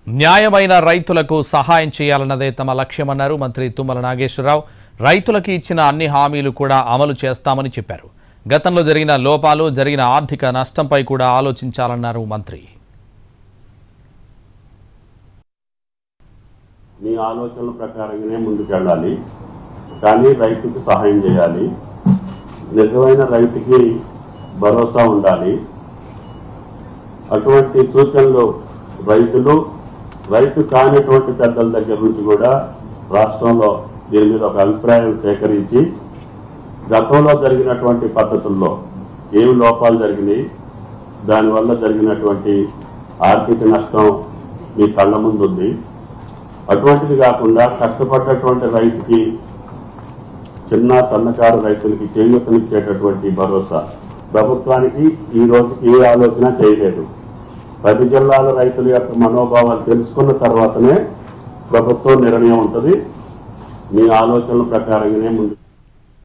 న్యాయమైన రైతులకు సహాయం చేయాలన్నదే తమ లక్ష్యమన్నారు మంత్రి తుమ్మల నాగేశ్వరరావు. రైతులకు ఇచ్చిన అన్ని హామీలు కూడా అమలు చేస్తామని చెప్పారు. గతంలో జరిగిన లోపాలు, జరిగిన ఆర్థిక నష్టంపై కూడా ఆలోచించాలన్నారు మంత్రి. మీ ఆలోచనల ప్రకారంగానే ముందుకెళ్ళాలి, కానీ రైతుకు సహాయం చేయాలి. నిజమైన రైతుకి భరోసా ఉండాలి. అటువంటి సూచనలు రైతు కానిటువంటి పెద్దల దగ్గర నుంచి కూడా రాష్ట్రంలో దీని మీద ఒక అభిప్రాయం సేకరించి గతంలో జరిగినటువంటి పద్ధతుల్లో ఏమి లోపాలు జరిగినాయి, దానివల్ల జరిగినటువంటి ఆర్థిక నష్టం మీ కళ్ళ ముందు ఉంది. అటువంటిది కాకుండా కష్టపడ్డటువంటి రైతుకి, చిన్న సన్నకారు రైతులకి చేయూతనిచ్చేటటువంటి భరోసా ప్రభుత్వానికి ఈ రోజుకి ఏ ఆలోచన చేయలేదు. 10 జిల్లాల రైతుల యొక్క మనోభావాలు తెలుసుకున్న తర్వాతనే ప్రభుత్వం నిర్ణయం ఉంటుంది. మీ ఆలోచనల ప్రకారంగానే ముందు